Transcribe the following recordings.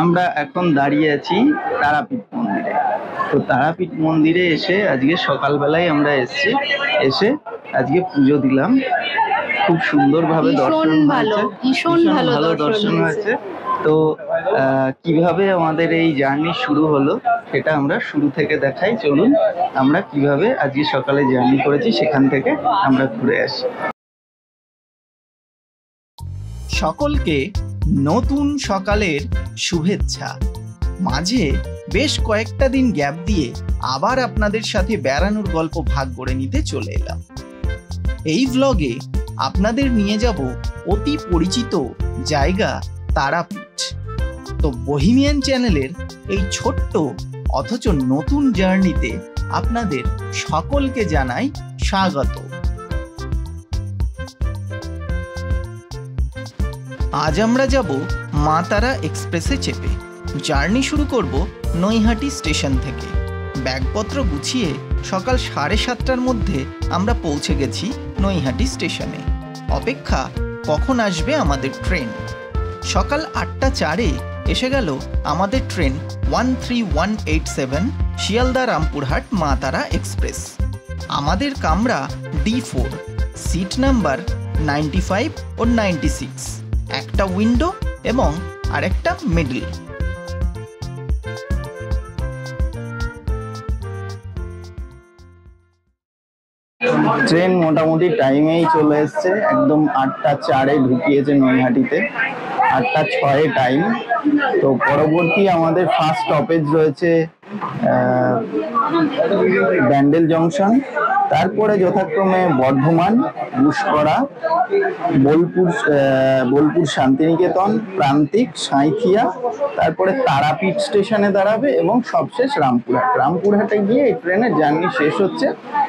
আমরা এখন দাঁড়িয়ে আছি তারাপীঠ মন্দিরে। তো তারাপীঠ মন্দিরে এসে আজকে সকালবেলায় আমরা এসে আজকে পুজো দিলাম। খুব সুন্দরভাবে দর্শন হয়েছে, ভীষণ ভালো দর্শন হয়েছে। তো কিভাবে আমাদের এই জার্নি শুরু হলো সেটা আমরা শুরু থেকে দেখাই। চলুন আমরা কিভাবে আজকে সকালে জার্নি করেছি সেখান থেকে আমরা ঘুরে আসি। সকলকে নতুন সকালের শুভেচ্ছা। মাঝে বেশ কয়েকটা দিন গ্যাপ দিয়ে আবার আপনাদের সাথে বেড়ানোর গল্প ভাগ করে নিতে চলে এলাম। এই ভ্লগে আপনাদের নিয়ে যাব অতি পরিচিত জায়গা তারাপীঠ। তো বহিমিয়ান চ্যানেলের এই ছোট্ট অথচ নতুন জার্নিতে আপনাদের সকলকে জানাই স্বাগত। আজ আমরা যাব মা তারা এক্সপ্রেসে চেপে। জার্নি শুরু করব নৈহাটি স্টেশন থেকে। ব্যাগপত্র গুছিয়ে সকাল 7:30টার মধ্যে আমরা পৌঁছে গেছি নৈহাটি স্টেশনে। অপেক্ষা কখন আসবে আমাদের ট্রেন। সকাল 8:04-এ এসে গেল আমাদের ট্রেন 13187 শিয়ালদা রামপুরহাট মা তারা এক্সপ্রেস। আমাদের কামরা D4, সিট নাম্বার 95 ও 96, একটা উইন্ডো এবং আরেকটা মিডল। ট্রেন মোটামুটি টাইমেই চলে এসছে, একদম 8:04-এ ঢুকিয়েছে নৈহাটিতে, 8:06-এ টাইম। তো পরবর্তী আমাদের ফার্স্ট স্টপেজ রয়েছে ব্যান্ডেল জংশন, তারপরে যথাক্রমে বর্ধমান, গুসকরা, বোলপুর শান্তিনিকেতন, প্রান্তিক, সাঁইথিয়া, তারপরে তারাপীঠ স্টেশনে দাঁড়াবে এবং সবশেষ রামপুরহাটে গিয়ে এই ট্রেনের জার্নি শেষ হচ্ছে।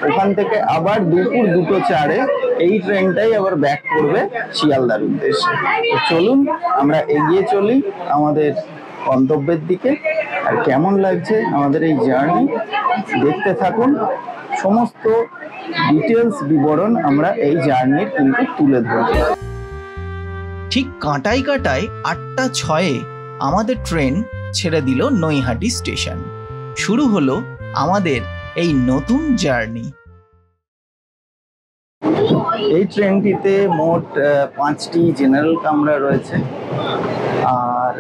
ওখান থেকে আবার দুপুর 2:04-এ এই ট্রেনটাই আবার ব্যাক করবে শিয়ালদার উদ্দেশ্যে। তো চলুন আমরা এগিয়ে চলি আমাদের গন্তব্যের দিকে। আর কেমন লাগছে আমাদের এই জার্নি দেখতে থাকুন। সমস্ত ডিটেলস বিবরণ আমরা এই জার্নির কিন্তু তুলে ধরব। ঠিক কাঁটায় 8:06-এ আমাদের ট্রেন ছেড়ে দিল নৈহাটি স্টেশন। শুরু হলো আমাদের এই নতুন জার্নি। এই ট্রেনটিতে মোট 5টি জেনারেল কামরা রয়েছে, আর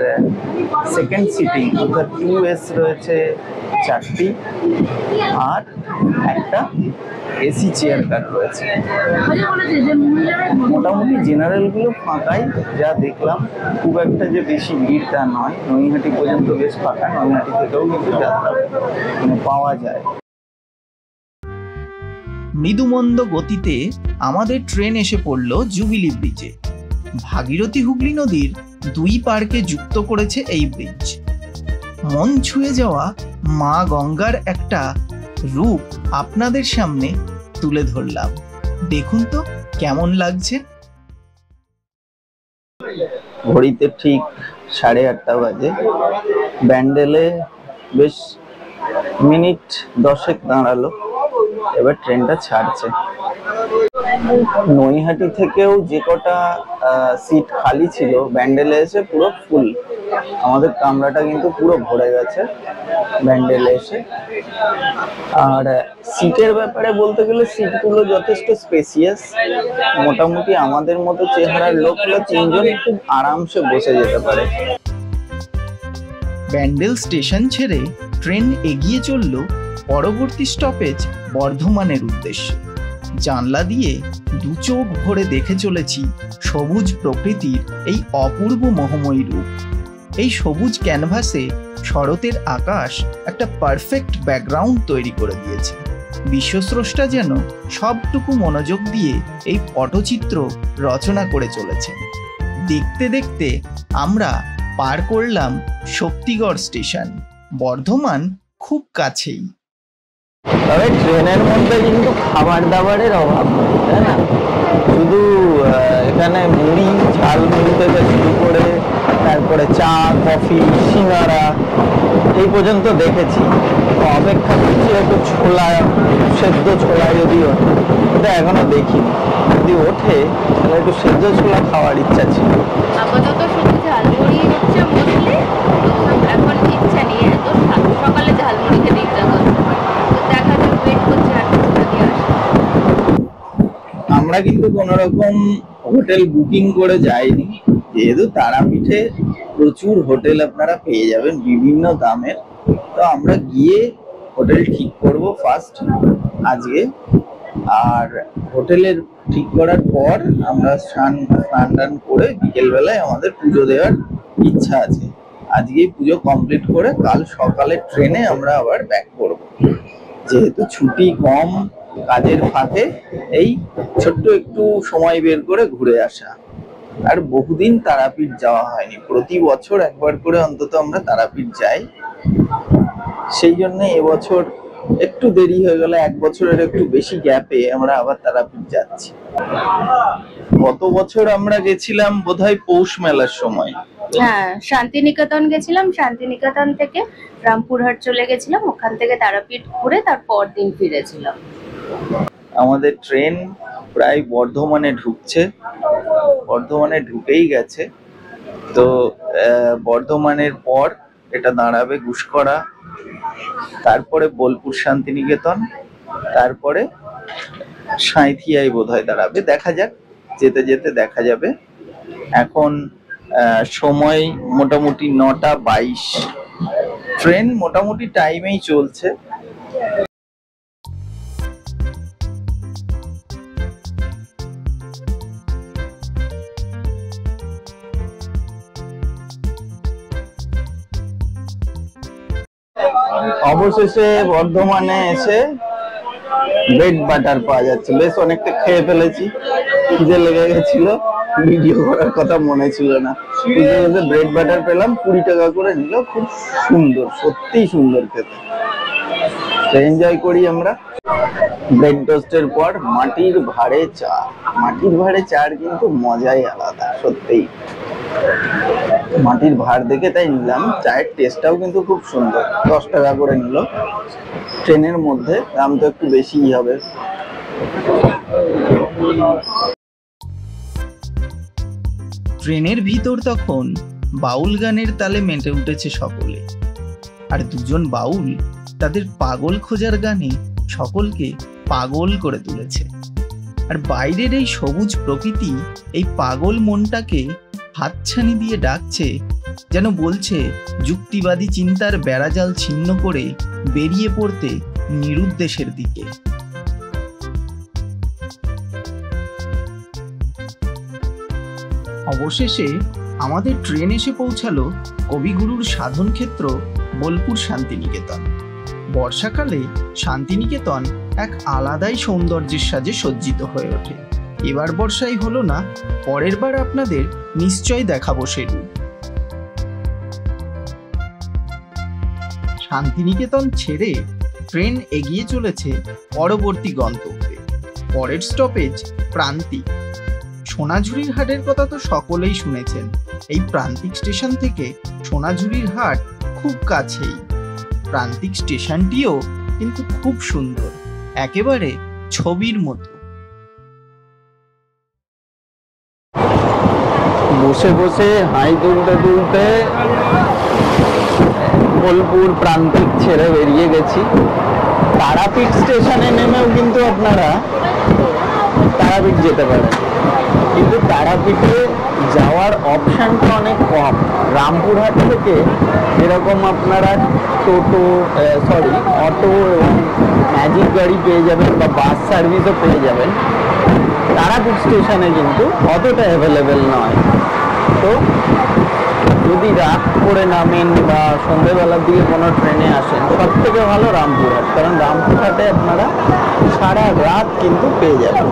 সেকেন্ড সিটিং অর্থাৎ 2S রয়েছে 4টি, আর একটা এসি চেয়ার কার রয়েছে। মোটামুটি জেনারেলগুলো ফাঁকাই, যা দেখলাম খুব একটা যে বেশি ভিড় তা নয়। নৈহাটি পর্যন্ত বেশ ফাঁকা, নৈহাটি থেকেও কিন্তু যাত্রা পাওয়া যায়। মৃদুমন্দ গতিতে আমাদের ট্রেন এসে পড়ল জুবিলি ব্রিজে। ভাগীরথী হুগলি নদীর দুই পাড়কে যুক্ত করেছে এই ব্রিজ। মন ছুঁয়ে যাওয়া মা গঙ্গার একটা রূপ আপনাদের সামনে তুলে ধরলাম। দেখুন তো কেমন লাগছে। ঘড়িতে ঠিক 8:30 বাজে। ব্যান্ডেলে বেশ মিনিট 10 দাঁড়ালো, এবার ট্রেনটা ছাড়ছে। নৈহাটি থেকেও যে কটা সিট খালি ছিল ব্যান্ডেলে এসে পুরো ফুল। আমাদের কামরাটা কিন্তু পুরো ভরে গেছে ব্যান্ডেলে এসে। আর সিটের ব্যাপারে বলতে গেলে সিটগুলো যথেষ্ট স্পেসিয়াস। মোটামুটি আমাদের মতো চেহারার লোকগুলো 3 জন খুব আরামসে বসে যেতে পারে। ব্যান্ডেল স্টেশন ছেড়ে ট্রেন এগিয়ে চলল পরবর্তী স্টপেজ বর্ধমানের উদ্দেশ্যে। জানলা দিয়ে দু চোখ ভরে দেখে চলেছি সবুজ প্রকৃতির এই অপূর্ব মোহময়ী রূপ। এই সবুজ ক্যানভাসে শরতের আকাশ একটা পারফেক্ট ব্যাকগ্রাউন্ড তৈরি করে দিয়েছে। বিশ্বস্রষ্টা যেন সবটুকু মনোযোগ দিয়ে এই পটচিত্র রচনা করে চলেছেন। দেখতে দেখতে আমরা পার করলাম শক্তিগড় স্টেশন। বর্ধমান খুব কাছেই। তবে ট্রেনের মধ্যে কিন্তু খাবার দাবারের অভাব নেই, তাই না? শুধু এখানে মুড়ি, ঝালমুড়ি থেকে শুরু করে তারপরে চা, কফি, সিঙ্গারা এই পর্যন্ত দেখেছি। তো অপেক্ষা করছি একটু ছোলা, সেদ্ধ ছোলা যদি ওঠে, ওটা এখনো দেখিনি। যদি ওঠে তাহলে একটু সেদ্ধ ছোলা খাওয়ার ইচ্ছা ছিল। আপাতত শুধু ঝালমুড়ি হচ্ছে মোস্টলি, সকালে ঝালমুড়ি খেতে ইচ্ছা করছে। তো দেখা যাক, ওয়েট করছি আর যদি আসে। আমরা কিন্তু কোন রকম হোটেল বুকিং করে যাইনি, যেহেতু তারাপীঠে প্রচুর হোটেল আপনারা পেয়ে যাবেন বিভিন্ন দামের। তো আমরা গিয়ে হোটেল ঠিক করব ফার্স্ট আজকে, আর হোটেলের ঠিক করার পর আমরা স্নান টান করে বিকেল বেলায় আমাদের পুজো দেওয়ার ইচ্ছা আছে। আজকেই পুজো কমপ্লিট করে কাল সকালে ট্রেনে আমরা আবার ব্যাক করব, যেহেতু ছুটি কম, কাজের ফাঁকে এই ছোট্ট একটু সময় বের করে ঘুরে আসা। আর বহুদিন তারাপীঠ যাওয়া হয়নি, প্রতি বছর একবার করে অন্তত আমরা তারাপীঠ যাই। সেই জন্য এবছর একটু দেরি হয়ে গেল, এক বছরের একটু বেশি গ্যাপে আমরা আবার তারাপীঠ যাচ্ছি। গত বছর আমরা গেছিলাম বোধহয় পৌষ মেলার সময়। হ্যাঁ, শান্তিনিকেতন গেছিলাম, শান্তিনিকেতন থেকে রামপুরহাট চলে গেছিলাম, ওখান থেকে তারাপীঠ ঘুরে তারপর দিন ফিরেছিলাম। আমাদের ট্রেন প্রায় বর্ধমানে ঢুকছে, বর্ধমানে ঢুকেই গেছে। তো বর্ধমানের পর এটা দাঁড়াবে গুসকরা, তারপরে বোলপুর শান্তিনিকেতন, তারপরে সাঁইথিয়ায় বোধহয় দাঁড়াবে। দেখা যাক, যেতে যেতে দেখা যাবে। এখন সময় মোটামুটি 9:22। ট্রেন মোটামুটি টাইমেই চলছে। অবশেষে বর্ধমানে এসে ব্রেড বাটার পাওয়া যাচ্ছে। বেশ অনেকটা খেয়ে ফেলেছি, খিদে লেগে গেছিল, ভিডিও করার কথা মনে ছিল না। ব্রেড বাটার পেলাম, 20 টাকা করে নিল। খুব সুন্দর, সত্যিই সুন্দর খেতে। এনজয় করি আমরা। ব্রেড টোস্টের পর মাটির ভাঁড়ে চা। মাটির ভাঁড়ে চার কিন্তু মজাই আলাদা, সত্যিই। মাটির ভাঁড় দেখে তাই নিলাম। চায়ের টেস্টটাও কিন্তু খুব সুন্দর। 10 টাকা করে নিল। ট্রেনের মধ্যে দাম তো একটু বেশিই হবে। ট্রেনের ভিতর তখন বাউল গানের তালে মেতে উঠেছে সকলে। আর দুজন বাউল তাদের পাগল খোঁজার গানে সকলকে পাগল করে তুলেছে। আর বাইরের এই সবুজ প্রকৃতি এই পাগল মনটাকে হাতছানি দিয়ে ডাকছে, যেন বলছে যুক্তিবাদী চিন্তার বেড়াজাল ছিন্ন করে বেরিয়ে পড়তে নিরুদ্দেশের দিকে। অবশেষে আমাদের ট্রেন এসে পৌঁছালো কবিগুরুর সাধন ক্ষেত্র বোলপুর শান্তিনিকেতন। বর্ষাকালে শান্তিনিকেতন এক আলাদাই সৌন্দর্যের সাজে সজ্জিত হয়ে ওঠে। এবার বর্ষাই হলো না, পরের বার আপনাদের নিশ্চয় দেখাবো সে রূপ। শান্তিনিকেতন ছেড়ে ট্রেন এগিয়ে চলেছে পরবর্তী গন্তব্যে। পরের স্টপেজ প্রান্তিক। সোনাঝুরির হাটের কথা তো সকলেই শুনেছেন। এই প্রান্তিক স্টেশন থেকে সোনাঝুরির হাট খুব কাছেই। প্রান্তিক স্টেশনটিও কিন্তু খুব সুন্দর, একেবারে ছবির মতো। বসে বসে হাই তুলতে তুলতে বোলপুর প্রান্তিক ছেড়ে বেরিয়ে গেছি। তারাপীঠ স্টেশনে নেমেও কিন্তু আপনারা তারাপীঠ যেতে পারেন, কিন্তু তারাপীঠে যাওয়ার অপশনটা অনেক কম। রামপুরহাট থেকে যেরকম আপনারা অটো এবং ম্যাজিক গাড়ি পেয়ে যাবেন বা বাস সার্ভিসও পেয়ে যাবেন, তারাপীঠ স্টেশনে কিন্তু অতটা অ্যাভেলেবেল নয়। তো যদি রাত করে নামেন বা সন্ধ্যেবেলার দিকে কোনো ট্রেনে আসেন, সব থেকে ভালো রামপুরহাট, কারণ রামপুরহাটে আপনারা সারা রাত কিন্তু পেয়ে যাবেন।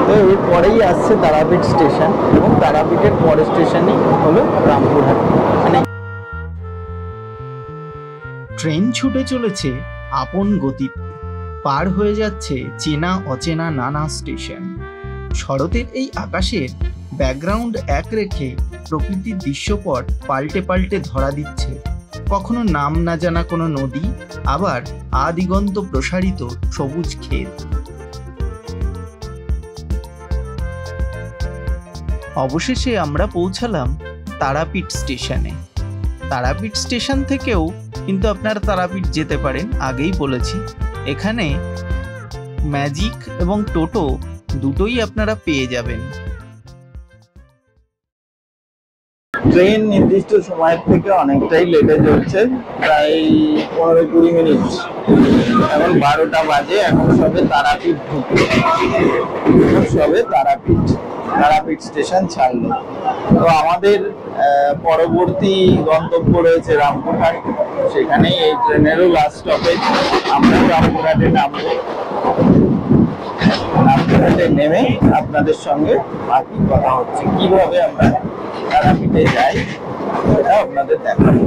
তো এরপরেই আসছে তারাপীঠ স্টেশন, এবং তারাপীঠের পরের স্টেশনই হলো রামপুরহাট। মানে ট্রেন ছুটে চলেছে আপন গতিতে, পার হয়ে যাচ্ছে চেনা অচেনা নানা স্টেশন। শরতের এই আকাশের ব্যাকগ্রাউন্ড এক রেখে প্রকৃতির দৃশ্যপট পাল্টে পাল্টে ধরা দিচ্ছে। কখনো নাম না জানা কোনো নদী, আবার আদিগন্ত প্রসারিত সবুজ ক্ষেত। অবশেষে আমরা পৌঁছালাম তারাপীঠ স্টেশনে। তারাপীঠ স্টেশন থেকেও কিন্তু আপনারা তারাপীঠ যেতে পারেন, আগেই বলেছি। এখানে ম্যাজিক এবং টোটো দুটোই আপনারা পেয়ে যাবেন। ট্রেন নির্দিষ্ট সময়ের থেকে অনেকটাই লেটে চলছে, প্রায় 15-20 মিনিট। এখন 12টা বাজে, এখন সবে তারাপীঠ ঢুকলো, সবে তারাপীঠ স্টেশন ছাড়লো। তো আমাদের পরবর্তী গন্তব্য রয়েছে রামপুরহাট, সেখানেই এই ট্রেনেরও লাস্ট স্টপেজ। আমরাও রামপুরহাটে নামবো, রামপুরহাটে নেমে আপনাদের সঙ্গে বাকি কথা হচ্ছে, কিভাবে আমরা তারাপীঠে যাই সেটা আপনাদের দেখাবো।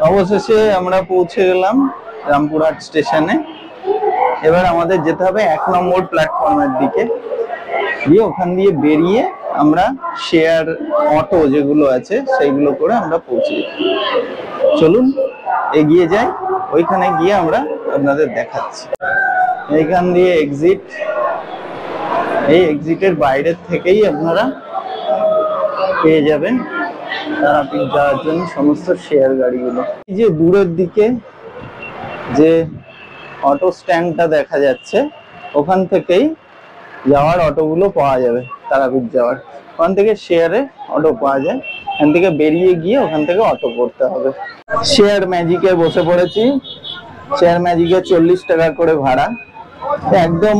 অবশেষে আমরা পৌঁছে গেলাম রামপুরহাট স্টেশনে। এবার আমাদের যেতে হবে 1 নম্বর প্ল্যাটফর্মের দিকে, দিয়ে ওখান দিয়ে বেরিয়ে আমরা শেয়ার অটো যেগুলো আছে সেইগুলো করে আমরা পৌঁছে যাই। চলুন এগিয়ে যাই, ওইখানে গিয়ে আমরা আপনাদের দেখাচ্ছি। এইখান দিয়ে এক্সিট, এই এক্সিটের বাইরের থেকেই আপনারা পেয়ে যাবেন তারাপীঠ যাওয়ার জন্য সমস্ত শেয়ার গাড়িগুলো। এই যে দূরের দিকে যে অটো স্ট্যান্ডটা দেখা যাচ্ছে, ওখান থেকেই যাওয়ার অটোগুলো পাওয়া যাবে। তারাপীঠ যাওয়ার ওখান থেকে শেয়ারে অটো পাওয়া যায়, এখান থেকে বেরিয়ে গিয়ে ওখান থেকে অটো করতে হবে। শেয়ার ম্যাজিকে বসে পড়েছি। শেয়ার ম্যাজিকে 40 টাকা করে ভাড়া, একদম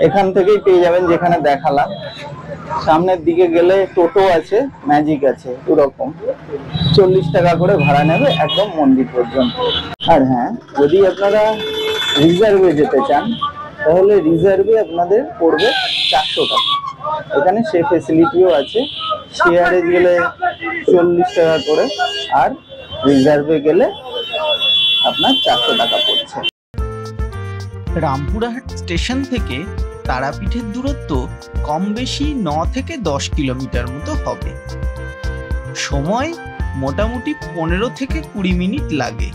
এখান থেকেই পেয়ে যাবেন যেখানে দেখালাম। সামনের দিকে গেলে টোটো আছে, ম্যাজিক আছে, দুরকম। 40 টাকা করে ভাড়া নেবে একদম মন্দির পর্যন্ত। আর হ্যাঁ, যদি আপনারা রিজার্ভে যেতে চান তাহলে রিজার্ভে আপনাদের পড়বে 400 টাকা। এখানে সে ফেসিলিটিও আছে, শেয়ারে গেলে 40 টাকা করে, আর রিজার্ভে গেলে আপনার 400 টাকা পড়ছে। রামপুরহাট স্টেশন থেকে তারাপীঠের দূরত্ব কম বেশি 9 থেকে 10 কিলোমিটার মতো হবে। সময় মোটামুটি 15 থেকে 20 মিনিট লাগে।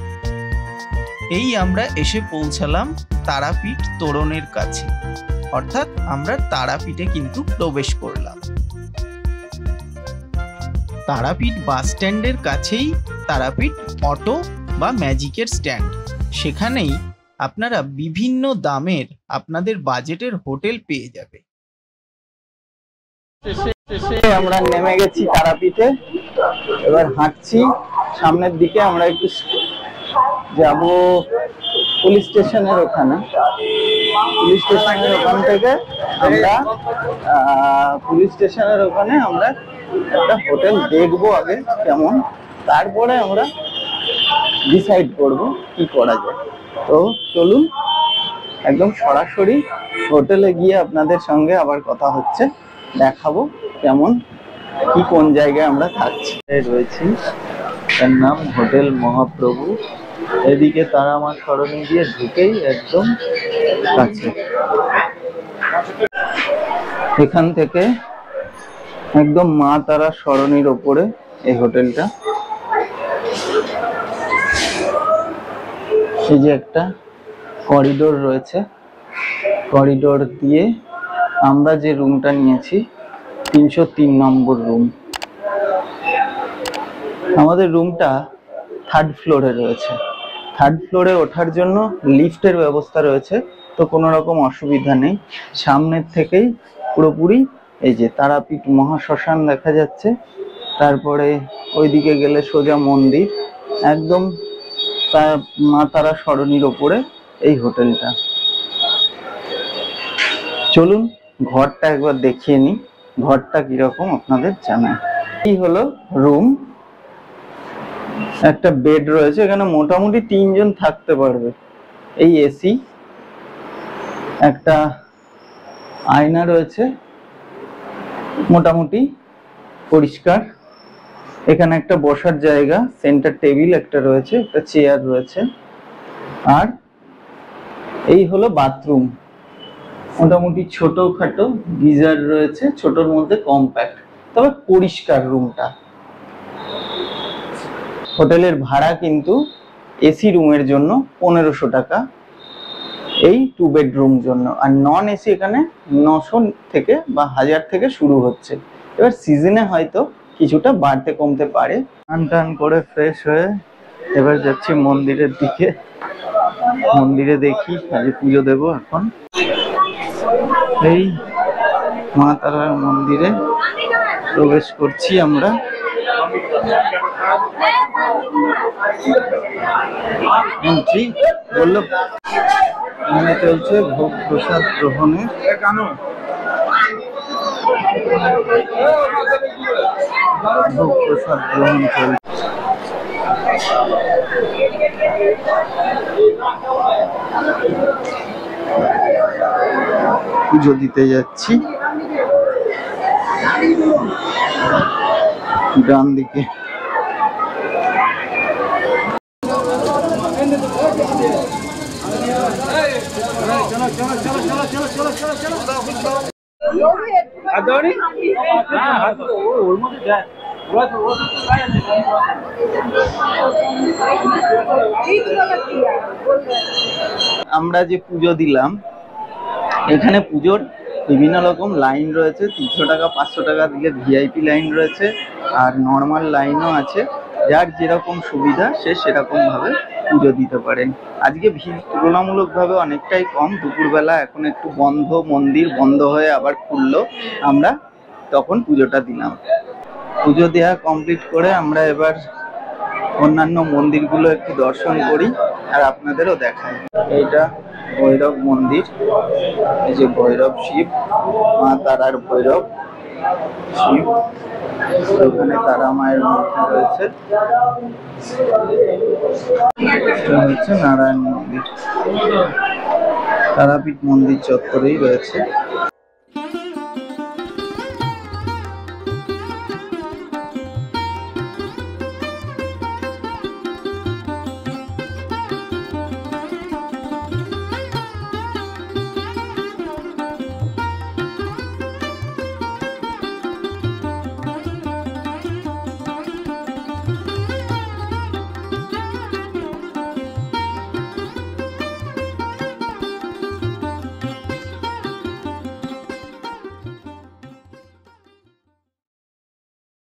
এই আমরা এসে পৌঁছালাম তারাপীঠ তোরণের কাছে, অর্থাৎ আমরা তারাপীঠে কিন্তু প্রবেশ করলাম। তারাপীঠ বাস স্ট্যান্ডের কাছেই তারাপীঠ অটো বা ম্যাজিকের স্ট্যান্ড। সেখানেই আপনারা বিভিন্ন দামের আপনাদের বাজেটের হোটেল পেয়ে যাবে। আমরা নেমে গেছি তারাপীঠে, এবার হাঁটছি সামনের দিকে। আমরা একটু যাব পুলিশ স্টেশনের ওখানে। পুলিশ স্টেশনের ওখান থেকে আমরা পুলিশ স্টেশনের ওখানে আমরা একটা হোটেল দেখবো আগে কেমন, তারপরে আমরা ডিসাইড করব কি করা যায়। তো চলুন একদম সরাসরি হোটেলে গিয়ে আপনাদের সঙ্গে আবার কথা হচ্ছে, দেখাবো কেমন কি কোন জায়গায় আমরা থাকছি। রয়েছি, এর নাম হোটেল মহাপ্রভু। এদিকে তারা মা সরণি দিয়ে ঢুকেই একদম কাছে, এখান থেকে একদম মা তারা সরণির ওপরে এই হোটেলটা। এই যে একটা করিডোর রয়েছে, করিডোর দিয়ে আমরা যে রুমটা নিয়েছি 303 নম্বর রুম। আমাদের রুমটা 3rd ফ্লোরে রয়েছে। 3rd ফ্লোরে ওঠার জন্য লিফটের ব্যবস্থা রয়েছে, তো কোনো রকম অসুবিধা নেই। সামনের থেকেই পুরোপুরি এই যে তারাপীঠ মহাশ্মশান দেখা যাচ্ছে, তারপরে ওইদিকে গেলে সোজা মন্দির, একদম মা তারা সরণির ওপরে এই হোটেলটা। চলুন ঘরটা একবার দেখিয়ে নিই, ঘরটা কিরকম আপনাদের জানাই। এই হলো রুম, একটা বেড রয়েছে, এখানে মোটামুটি 3 জন থাকতে পারবে। এই এসি, একটা আয়না রয়েছে, মোটামুটি পরিষ্কার। এখানে একটা বসার জায়গা, সেন্টার টেবিল একটা রয়েছে, একটা চেয়ার রয়েছে। আর এই হলো বাথরুম, মোটামুটি ছোটখাটো গিজার রয়েছে, ছোটর মধ্যে কম্প্যাক্ট, তবে পরিষ্কার রুমটা। হোটেলের ভাড়া কিন্তু এসি রুমের জন্য 1500 টাকা, এই 2 বেডরুম জন্য। আর নন এসি এখানে 900 থেকে বা 1000 থেকে শুরু হচ্ছে। এবার সিজনে হয়তো কিছুটা বাড়তে কমতে পারে। স্নান টান করে ফ্রেশ হয়ে এবার যাচ্ছি মন্দিরের দিকে, মন্দিরে দেখি আজ পুজো দেব। এখন এই মা তারার মন্দিরে প্রবেশ করছি আমরা। এন্ট্রি বললো, এখানে চলছে ভোগ প্রসাদ গ্রহণের। ভোগ প্রসাদ গ্রহণ চলছে। পুজো দিতে যাচ্ছি। ডান দিকে আমরা যে পুজো দিলাম, এখানে পুজোর বিভিন্ন রকম লাইন রয়েছে। 300 টাকা 500 টাকা দিলে ভিআইপি লাইন রয়েছে, আর নর্মাল লাইনও আছে। যার যেরকম সুবিধা সে সেরকম ভাবে পুজো দিতে পারেন। আজকে ভিড় তুলনামূলকভাবে অনেকটাই কম। দুপুরবেলা এখন একটু বন্ধ, মন্দির বন্ধ হয়ে আবার খুললো, আমরা তখন পুজোটা দিলাম। পুজো দেওয়া কমপ্লিট করে আমরা এবার অন্যান্য মন্দিরগুলো একটু দর্শন করি আর আপনাদেরও দেখাই। এইটা ভৈরব মন্দির, এই যে ভৈরব শিব, মা তারার ভৈরব শিব, ওখানে তারা মায়ের মূর্তি রয়েছে। এটা হচ্ছে নারায়ণ মন্দির, তারাপীঠ মন্দির চত্বরেই রয়েছে।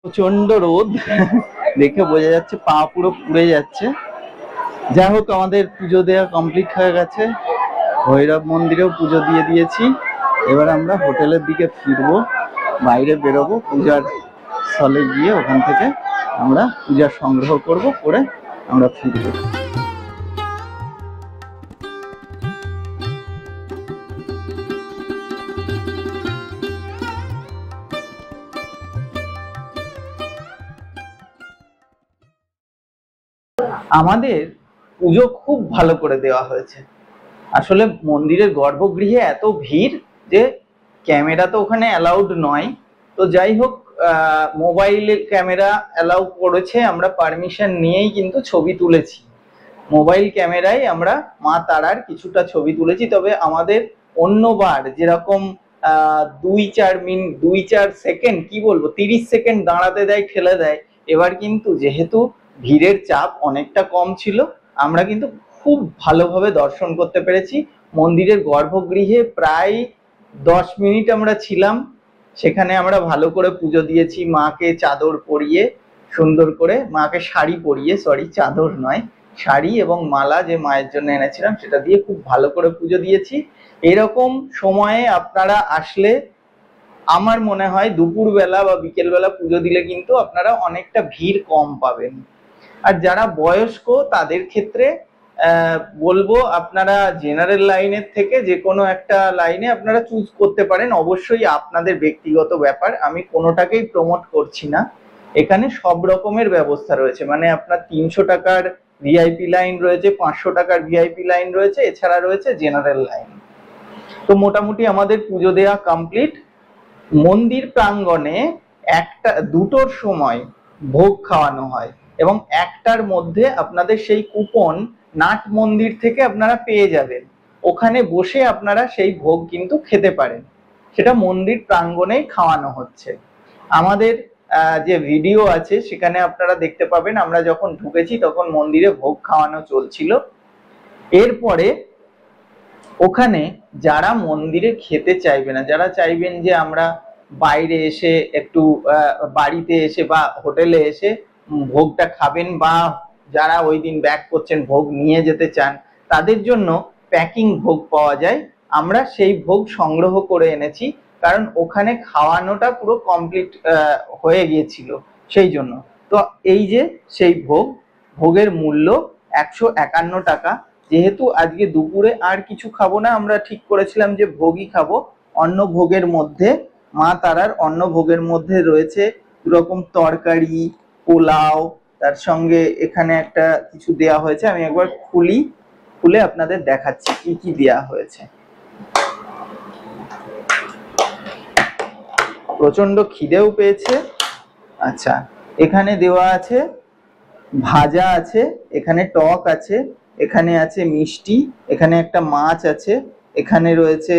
প্রচন্ড রোদ, দেখে বোঝা যাচ্ছে পা পুরো পুড়ে যাচ্ছে। যাই হোক, আমাদের পুজো দেওয়া কমপ্লিট হয়ে গেছে। ভৈরব মন্দিরেও পুজো দিয়ে দিয়েছি। এবার আমরা হোটেলের দিকে ফিরবো, বাইরে বেরোবো, পূজার স্থলে গিয়ে ওখান থেকে আমরা পূজা সংগ্রহ করব, করে আমরা ফিরবো। আমাদের পুজো খুব ভালো করে দেওয়া হয়েছে। আসলে মন্দিরের গর্ভগৃহে এত ভিড় যে ক্যামেরা তো ওখানে অ্যালাউড নয়। তো যাই হোক, মোবাইলে ক্যামেরা অ্যালাউ করেছে, আমরা পারমিশন নিয়েই কিন্তু ছবি তুলেছি। মোবাইল ক্যামেরায় আমরা মা তারার কিছুটা ছবি তুলেছি। তবে আমাদের অন্যবার যেরকম 2-4 সেকেন্ড, কি বলবো, 30 সেকেন্ড দাঁড়াতে দেয়, ঠেলে দেয়, এবার কিন্তু যেহেতু ভিড়ের চাপ অনেকটা কম ছিল, আমরা কিন্তু খুব ভালোভাবে দর্শন করতে পেরেছি। মন্দিরের গর্ভগৃহে প্রায় 10 মিনিট আমরা ছিলাম। সেখানে আমরা ভালো করে পুজো দিয়েছি, মাকে চাদর পরিয়ে সুন্দর করে, মাকে শাড়ি পরিয়ে, সরি চাদর নয়, শাড়ি এবং মালা যে মায়ের জন্য এনেছিলাম সেটা দিয়ে খুব ভালো করে পুজো দিয়েছি। এরকম সময়ে আপনারা আসলে আমার মনে হয় দুপুরবেলা বা বিকেলবেলা পুজো দিলে কিন্তু আপনারা অনেকটা ভিড় কম পাবেন। আর যারা বয়স্ক তাদের ক্ষেত্রে বলবো, আপনারা জেনারেল লাইনের থেকে যে কোনো একটা লাইনে আপনারা চুজ করতে পারেন। অবশ্যই আপনাদের ব্যক্তিগত ব্যাপার, আমি কোনোটাকেই প্রমোট করছি না। এখানে সব রকমের ব্যবস্থা রয়েছে, মানে আপনার 300 টাকার ভিআইপি লাইন রয়েছে, 500 টাকার ভিআইপি লাইন রয়েছে, এছাড়া রয়েছে জেনারেল লাইন। তো মোটামুটি আমাদের পুজো দেওয়া কমপ্লিট। মন্দির প্রাঙ্গণে 2টোর সময় ভোগ খাওয়ানো হয় এবং 1টার মধ্যে আপনাদের সেই কুপন নাট মন্দির থেকে আপনারা পেয়ে যাবেন। ওখানে বসে আপনারা সেই ভোগ কিন্তু খেতে পারেন, সেটা মন্দির প্রাঙ্গণেই খাওয়ানো হচ্ছে। আমাদের যে ভিডিও আছে সেখানে আপনারা দেখতে পাবেন, আমরা যখন ঢুকেছি তখন মন্দিরে ভোগ খাওয়ানো চলছিল। এরপরে ওখানে যারা মন্দিরে খেতে চাইবে না, যারা চাইবেন যে আমরা বাইরে এসে একটু বাড়িতে এসে বা হোটেলে এসে ভোগটা খাবেন বা যারা ওই দিন ব্যাক করছেন, ভোগ নিয়ে যেতে চান, তাদের জন্য প্যাকিং ভোগ পাওয়া যায়। আমরা সেই ভোগ সংগ্রহ করে এনেছি, কারণ ওখানে খাওয়ানোটা পুরো কমপ্লিট হয়ে গিয়েছিল, সেই জন্য। তো এই যে সেই ভোগের মূল্য 151 টাকা। যেহেতু আজকে দুপুরে আর কিছু খাবো না, আমরা ঠিক করেছিলাম যে ভোগই খাবো। অন্ন ভোগের মধ্যে, মা তারার অন্ন ভোগের মধ্যে রয়েছে দুরকম তরকারি, পোলাও, তার সঙ্গে এখানে একটা কিছু দেয়া হয়েছে। আমি একবার খুলে আপনাদের দেখাচ্ছি কি কি দেয়া হয়েছে। প্রচন্ড খিদেও পেয়েছে। আচ্ছা, এখানে দেওয়া আছে ভাজা আছে, এখানে টক আছে, এখানে আছে মিষ্টি, এখানে একটা মাছ আছে, এখানে রয়েছে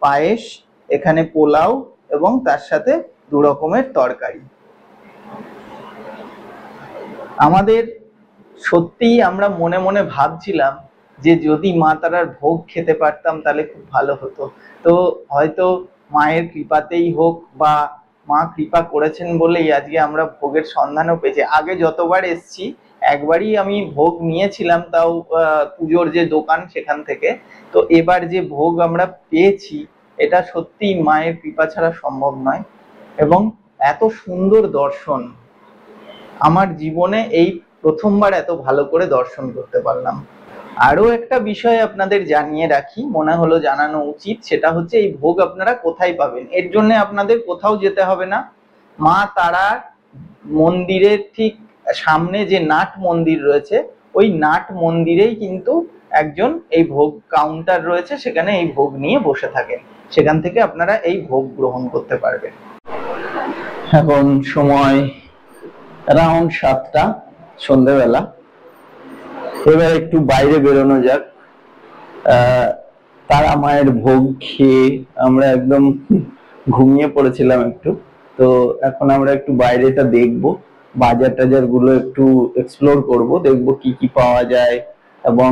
পায়েস, এখানে পোলাও এবং তার সাথে 2 রকমের তরকারি। আমাদের সত্যিই আমরা মনে মনে ভাবছিলাম যে যদি মা তারার ভোগ খেতে পারতাম তাহলে খুব ভালো হতো। তো হয়তো মায়ের কৃপাতেই হোক বা মা কৃপা করেছেন বলেই আজকে আমরা ভোগের সন্ধানও পেয়েছি। আগে যতবার এসছি একবারই আমি ভোগ নিয়েছিলাম, তাও পুজোর যে দোকান সেখান থেকে। তো এবার যে ভোগ আমরা পেয়েছি এটা সত্যি মায়ের কৃপা ছাড়া সম্ভব নয়। এবং এত সুন্দর দর্শন, আমার জীবনে এই প্রথমবার এত ভালো করে দর্শন করতে পারলাম। আরো একটা বিষয় আপনাদের জানিয়ে রাখি, মনে হলো জানানো উচিত, সেটা হচ্ছে এই ভোগ আপনারা কোথায় পাবেন। এর জন্য আপনাদের কোথাও যেতে হবে না। মা তারার মন্দিরের ঠিক সামনে যে নাট মন্দির রয়েছে, ওই নাট মন্দিরেই কিন্তু একজন এই ভোগ কাউন্টার রয়েছে, সেখানে এই ভোগ নিয়ে বসে থাকেন। সেখান থেকে আপনারা এই ভোগ গ্রহণ করতে পারবেন। এখন সময় অ্যারাউন্ড 7টা, সন্ধ্যেবেলা। এবার একটু বাইরে বেরোনো যাক। তারা মায়ের ভোগ খেয়ে আমরা একদম ঘুমিয়ে পড়েছিলাম একটু। তো এখন আমরা একটু বাইরেটা দেখবো, বাজার টাজার গুলো একটু এক্সপ্লোর করব, দেখবো কি কি পাওয়া যায়, এবং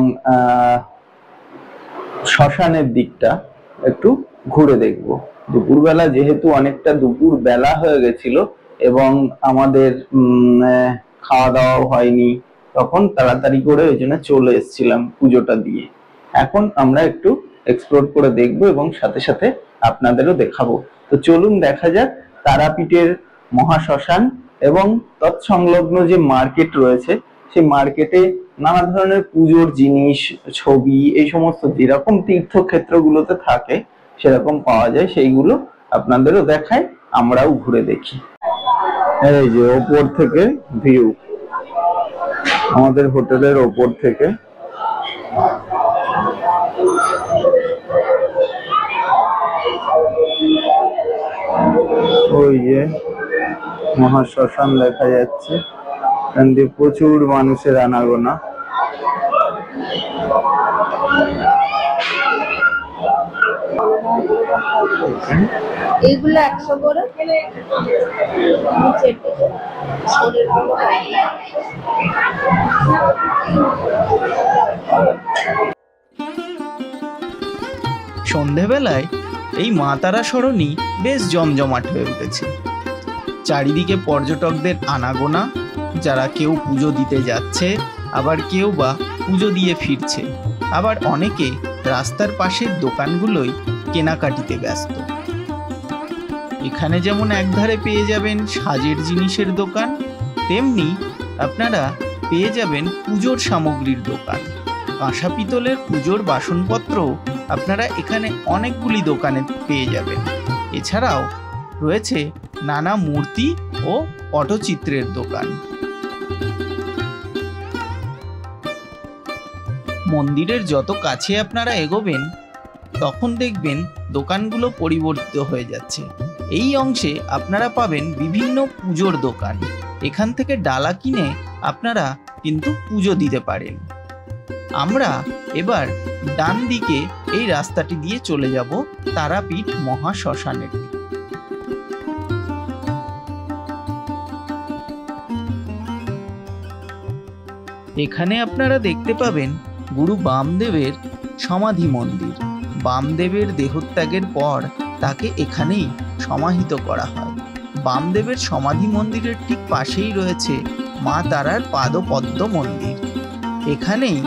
শ্মশানের দিকটা একটু ঘুরে দেখব। দুপুরবেলা যেহেতু অনেকটা দুপুর বেলা হয়ে গেছিল এবং আমাদের খাওয়া দাওয়া হয়নি, তখন তাড়াতাড়ি করে ওই জন্য চলে এসেছিলাম পুজোটা দিয়ে। এখন আমরা একটু এক্সপ্লোর করে দেখব এবং সাথে সাথে আপনাদেরও দেখাবো। তো চলুন দেখা যাক তারাপীঠের মহাশ্মশান এবং তৎসংলগ্ন যে মার্কেট রয়েছে, সেই মার্কেটে নানা ধরনের পুজোর জিনিস, ছবি, এই সমস্ত যেরকম তীর্থক্ষেত্রগুলোতে থাকে সেরকম পাওয়া যায়, সেইগুলো আপনাদেরও দেখায়, আমরাও ঘুরে দেখি। এই যে ওপর থেকে ভিউ, আমাদের হোটেলের ওপর থেকে ওই যে মহাশ্মশান দেখা যাচ্ছে, এখান দিয়ে প্রচুর মানুষের আনাগোনা। এইগুলো 100 করে সন্ধেবেলায় এই মা তারা সরণি বেশ জমজমাট হয়ে উঠেছে। চারিদিকে পর্যটকদের আনাগোনা, যারা কেউ পুজো দিতে যাচ্ছে, আবার কেউ বা পুজো দিয়ে ফিরছে, আবার অনেকে রাস্তার পাশের দোকানগুলোই কেনাকাটিতে ব্যস্ত। এখানে যেমন একধারে পেয়ে যাবেন সাজের জিনিসের দোকান, তেমনি আপনারা পেয়ে যাবেন পুজোর সামগ্রীর দোকান। কাঁসা পিতলের পুজোর বাসনপত্র আপনারা এখানে অনেকগুলি দোকানে পেয়ে যাবেন। এছাড়াও রয়েছে নানা মূর্তি ও পটচিত্রের দোকান। মন্দিরের যত কাছে আপনারা এগোবেন তখন দেখবেন দোকানগুলো পরিবর্তিত হয়ে যাচ্ছে। এই অংশে আপনারা পাবেন বিভিন্ন পুজোর দোকান। এখান থেকে ডালা কিনে আপনারা কিন্তু পুজো দিতে পারেন। আমরা এবার ডান দিকে এই রাস্তাটি দিয়ে চলে যাব তারাপীঠ মহাশ্মশানের দিকে। এখানে আপনারা দেখতে পাবেন গুরু বামদেবের সমাধি মন্দির। বামদেবের দেহত্যাগের পর তাকে এখানেই সমাহিত করা হয়। বামদেবের সমাধি মন্দিরের ঠিক পাশেই রয়েছে মা তারার পাদপদ্ম মন্দির। এখানেই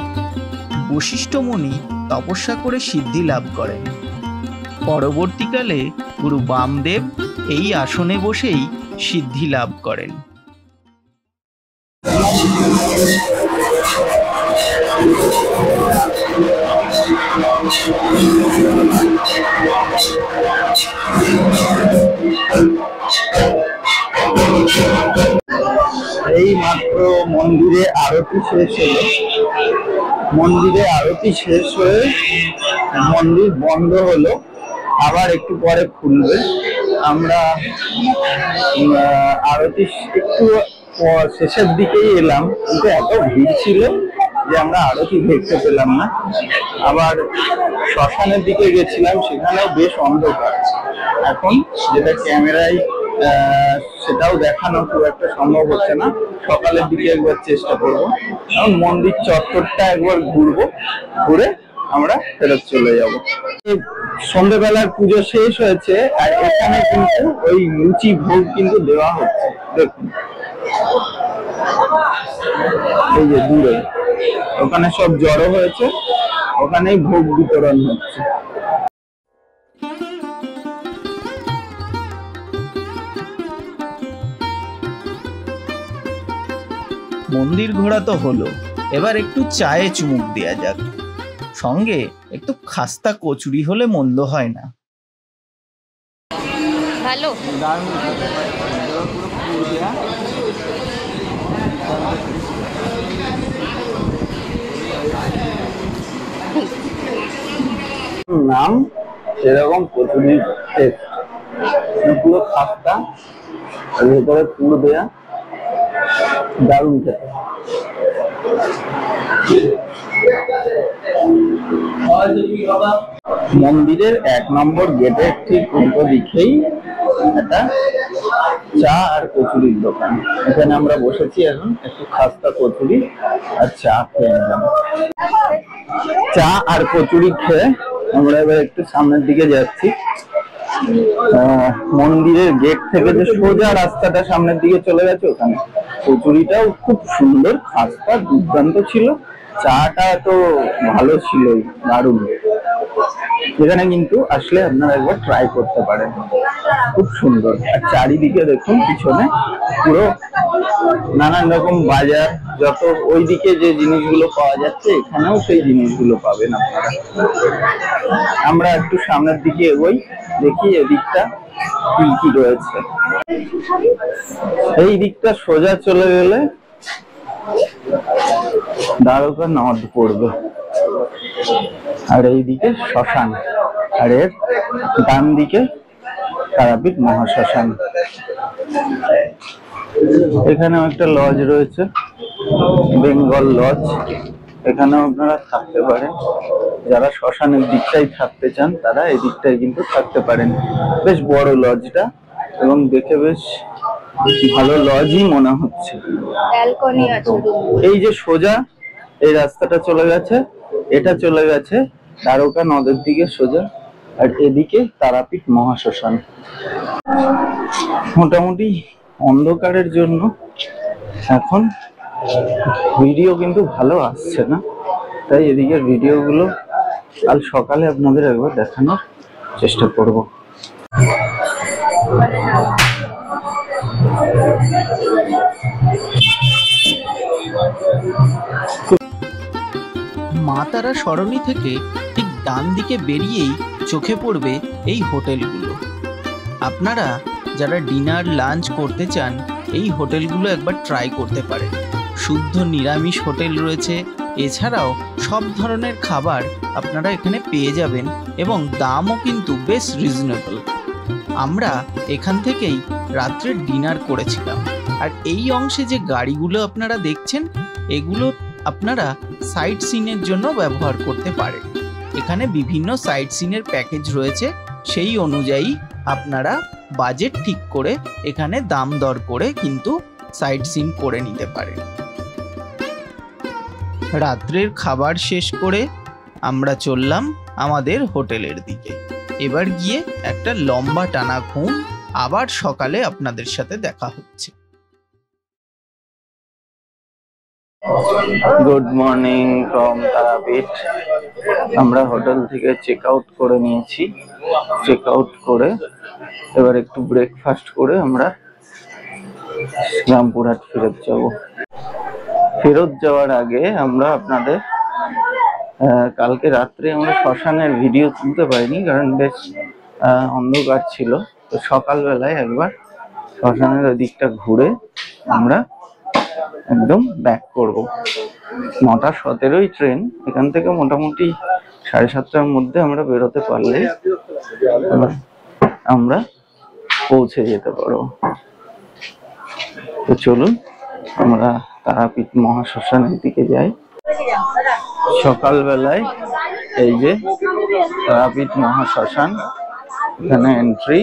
বশিষ্ঠ মুনি তপস্যা করে সিদ্ধি লাভ করেন। পরবর্তীকালে গুরু বামদেব এই আসনে বসেই সিদ্ধি লাভ করেন। এই মাত্র মন্দিরে আরতি শেষ হলো। মন্দিরে আরতি শেষ হয়ে মন্দির বন্ধ হলো, আবার একটু পরে খুলবে। আমরা আরতি একটু শেষের দিকেই এলাম, কিন্তু এত ভিড় ছিল যে আমরা আরতি দেখতে পেলাম না। আবার শ্মশানের দিকে গেছিলাম, সেখানেও বেশ অন্ধকার। এখন যেটা ক্যামেরায় সেটাও দেখানো খুব একটা সম্ভব হচ্ছে না। সকালের দিকে একবার চেষ্টা করবো, কারণ মন্দির চত্বরটা একবার ঘুরবো, ঘুরে আমরা ফেরত চলে যাব। সন্ধ্যেবেলার পুজো শেষ হয়েছে, আর এখানে কিন্তু ওই লুচি ভোগ কিন্তু দেওয়া হচ্ছে। দেখুন, এই যে দূরে ওখানে সব জড়ো হয়েছে, ওখানেই ভোগ বিতরণ হচ্ছে। মন্দির ঘোরা তো হলো, এবার একটু চায়ে চুমুক দেওয়া যাক। সঙ্গে একটু খাস্তা কচুরি হলে মন্দ হয় না। ভালো নাম সেরকম কচুরির টেস্ট, পুরো খাস্তা, ভেতরে পুর দেয়া, দারুণ খেতে। মন্দিরের 1 নম্বর গেটের ঠিক উল্টো দিকেই একটা চা আর কচুরির দোকান। এখানে আমরা বসেছি, এখন একটু খাস্তা কচুরি আর চা খেয়ে নিলাম। চা আর কচুরি খেয়ে আমরা এবার একটু সামনের দিকে যাচ্ছি। মন্দিরের গেট থেকে যে সোজা রাস্তাটা সামনের দিকে চলে গেছে, ওখানে কচুরিটাও খুব সুন্দর, খাস্তা দুর্দান্ত ছিল, চাটা তো ভালো ছিল, দারুণ। এখানে কিন্তু আসলে আপনারা একবার ট্রাই করতে পারেন, খুব সুন্দর। আর চারিদিকে দেখুন, পিছনে পুরো নানান রকম বাজার, যত ওইদিকে যে জিনিসগুলো পাওয়া যাচ্ছে এখানেও সেই জিনিসগুলো পাবেন আপনারা। আমরা একটু সামনের দিকে এগোই, দেখি এদিকটা কি কি রয়েছে। এই দিকটা সোজা চলে গেলে দ্বারকা নদ পড়বে, আর এইদিকে শ্মশান, আর এর ডান দিকে তারাপীঠ মহাশ্মশান। এখানেও একটা লজ রয়েছে, বেঙ্গল লজ, এখানেও আপনারা থাকতে পারেন। যারা শ্মশানের দিকটাই থাকতে চান তারা এই দিকটাই কিন্তু থাকতে পারেন। বেশ বড় লজটা, এবং দেখে বেশ ভালো লজই মনে হচ্ছে। ব্যালকনি আছে। এই যে সোজা এই রাস্তাটা চলে গেছে, এটা চলে গেছে দ্বারকা নদের দিকে সোজা, আর এদিকে তারাপীঠ মহাশ্মশান। মোটামুটি অন্ধকারের জন্য এখন ভিডিও কিন্তু ভালো আসছে না, তাই এদিকের ভিডিওগুলো কাল সকালে আপনাদের একবার দেখানোর চেষ্টা করব। মা তারা সরণি থেকে ঠিক ডান দিকে বেরিয়েই চোখে পড়বে এই হোটেলগুলো। আপনারা যারা ডিনার লাঞ্চ করতে চান এই হোটেলগুলো একবার ট্রাই করতে পারেন। শুদ্ধ নিরামিষ হোটেল রয়েছে, এছাড়াও সব ধরনের খাবার আপনারা এখানে পেয়ে যাবেন, এবং দামও কিন্তু বেশ রিজনেবল। আমরা এখান থেকেই রাত্রে ডিনার করেছিলাম। আর এই অংশে যে গাড়িগুলো আপনারা দেখছেন, এগুলো আপনারা সাইট সিনের জন্য ব্যবহার করতে পারেন। এখানে বিভিন্ন সাইট সিনের প্যাকেজ রয়েছে, সেই অনুযায়ী আপনারা বাজেট ঠিক করে এখানে দাম দর করে কিন্তু সাইট সিন করে নিতে পারেন। রাত্রের খাবার শেষ করে আমরা চললাম আমাদের হোটেলের দিকে। এবার গিয়ে একটা লম্বা টানা ঘুম, আবার সকালে আপনাদের সাথে দেখা হচ্ছে। Good morning from Tarapith. আমরা হোটেল থেকে চেক আউট করে নিয়েছি। চেক আউট করে এবার একটু ব্রেকফাস্ট করে আমরা রামপুরহাট ফেরত যাব। ফেরত যাওয়ার আগে আমরা আপনাদের কালকে রাত্রে আমরা শ্মশানের ভিডিও তুলতে পারিনি, কারণ বেশ অন্ধকার ছিল। তো সকালবেলায় একবার শ্মশানের ওই দিকটা ঘুরে আমরা একদম ব্যাক করব। 9:17 ট্রেন। এখান থেকে মোটামুটি 7:30টার মধ্যে আমরা বেরোতে পারলে আমরা পৌঁছে যেতে পারবো। তো চলুন আমরা তারাপীঠ মহাশ্মশানের দিকে যাই। সকালবেলায় এই যে তারাপীঠ মহাশ্মশান, এখানে এন্ট্রি।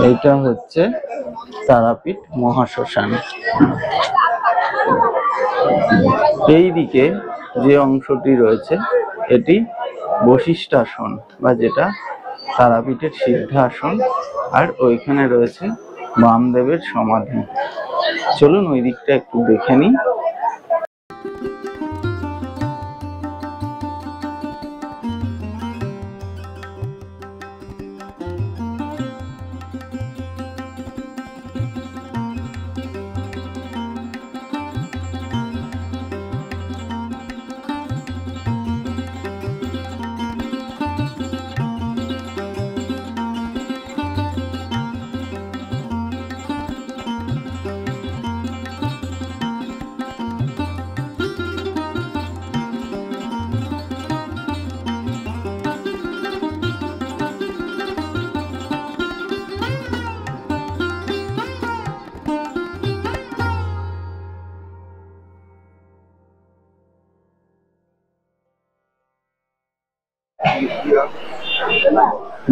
এইটা হচ্ছে তারাপীঠ মহাশ্মশান। এই দিকে যে অংশটি রয়েছে এটি বশিষ্ঠাসন, বা যেটা তারাপীঠের সিদ্ধাসন, আর ওইখানে রয়েছে বামদেবের সমাধি। চলুন ওই দিকটা একটু দেখে নিই।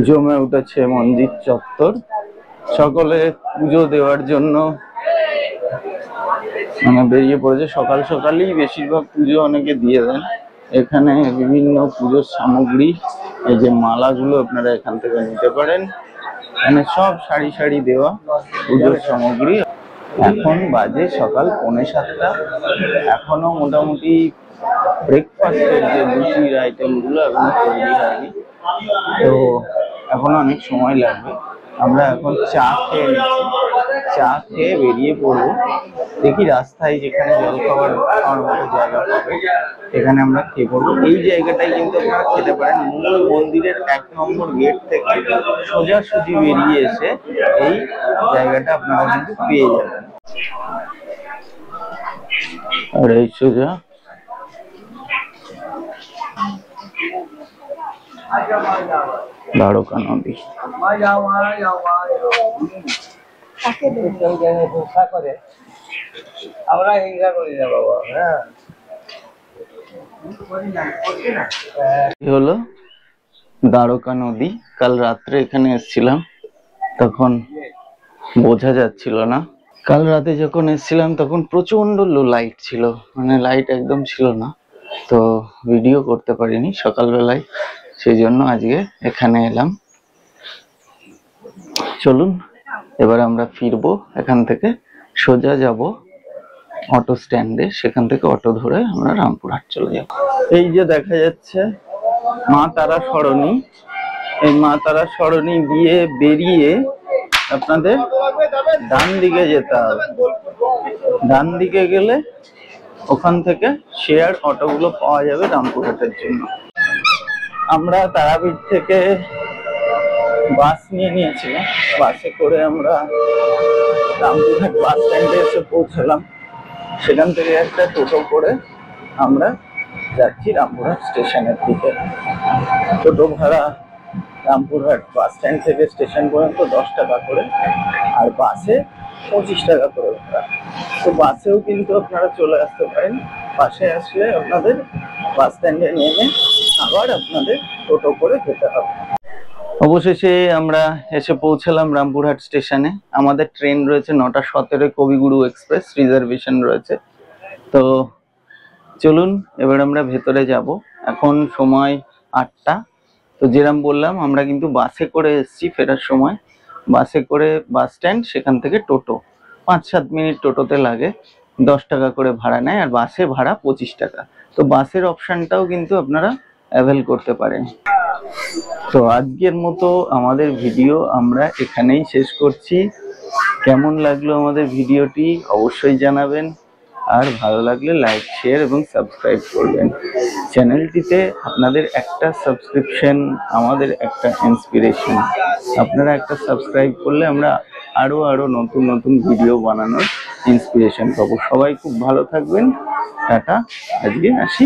জমে উঠেছে মন্দির চত্বর। সকলে পুজো দেওয়ার জন্য বেরিয়ে পড়েছে। সকাল সকালই বেশিরভাগ পুজো অনেকে দিয়ে দেন। এখানে বিভিন্ন পুজোর সামগ্রী, এই যে মালাগুলো আপনারা এখান থেকে নিতে পারেন। এখানে সব সারি সারি দেওয়া পুজোর সামগ্রী। এখন বাজে সকাল 6:45। এখনো মোটামুটি ব্রেকফাস্টের যে লুচির আইটেমগুলো এখনো তৈরি হয়নি, তো এখনো অনেক সময় লাগবে। আমরা এখন চা খেয়ে নিচ্ছি। চা খেয়ে বেরিয়ে পড়বো। দেখি রাস্তায় যেখানে জলখাবার খাওয়ার মতো জায়গা পাবে এখানে আমরা খেয়ে পড়বো। এই জায়গাটায় কিন্তু আপনারা খেতে পারেন। মূল মন্দিরের 1 নম্বর গেট থেকে সোজাসুজি বেরিয়ে এসে এই জায়গাটা আপনারা কিন্তু পেয়ে যাবেন। আর এই সোজা দ্বারকা নদী। হলো দ্বারকা নদী। কাল রাত্রে এখানে এসেছিলাম, তখন বোঝা যাচ্ছিল না। কাল রাতে যখন এসেছিলাম তখন প্রচন্ড লো লাইট ছিল, মানে লাইট একদম ছিল না, তো ভিডিও করতে পারিনি সকালবেলায়। সেই জন্য আজকে এখানে এলাম। চলুন এবার আমরা ফিরবো। এখান থেকে সোজা যাব অটো স্ট্যান্ডে, সেখান থেকে অটো ধরে আমরা রামপুরহাট চলে যাব। এই যে দেখা যাচ্ছে মা তারা সরণি। এই মা তারা সরণি দিয়ে বেরিয়ে আপনাদের ডান দিকে যেতে হবে। ডান দিকে গেলে ওখান থেকে শেয়ার অটোগুলো পাওয়া যাবে রামপুরহাটের জন্য। আমরা তারাপীঠ থেকে বাস নিয়েছিলাম। বাসে করে আমরা রামপুরহাট বাস স্ট্যান্ডে এসে পৌঁছলাম। সেখান থেকে একটা টোটো করে আমরা যাচ্ছি রামপুরহাট স্টেশনের দিকে। টোটো ভাড়া রামপুরহাট বাস স্ট্যান্ড থেকে স্টেশন পর্যন্ত 10 টাকা করে, আর বাসে 25 টাকা করে ভাড়া। তো বাসেও কিন্তু আপনারা চলে আসতে পারেন। বাসে আসলে আপনাদের বাস স্ট্যান্ডে নেমে আবার আপনাদের টোটো করে যেতে হবে। অবশেষে আমরা এসে পৌঁছালাম রামপুরহাট স্টেশনে। আমাদের ট্রেন রয়েছে 9:17 কবিগুরু এক্সপ্রেস, রিজার্ভেশন রয়েছে। তো চলুন এবার আমরা ভেতরে যাব। এখন সময় 8টা। তো যেরকম বললাম আমরা কিন্তু বাসে করে এসেছি ফেরার সময়। বাসে করে বাস স্ট্যান্ড, সেখান থেকে টোটো 5-7 মিনিট টোটোতে লাগে, 10 টাকা করে ভাড়া নেয়, আর বাসে ভাড়া 25 টাকা। তো বাসের অপশনটাও কিন্তু আপনারা অ্যাভেল করতে পারেন। তো আজকের মতো আমাদের ভিডিও আমরা এখানেই শেষ করছি। কেমন লাগলো আমাদের ভিডিওটি অবশ্যই জানাবেন, আর ভালো লাগলে লাইক, শেয়ার এবং সাবস্ক্রাইব করবেন। চ্যানেলটিতে আপনাদের একটা সাবস্ক্রিপশন আমাদের একটা ইন্সপিরেশন। আপনারা একটা সাবস্ক্রাইব করলে আমরা আরো নতুন নতুন ভিডিও বানানোর ইন্সপিরেশন পাবো। সবাই খুব ভালো থাকবেন। টাটা, আজকে আসি।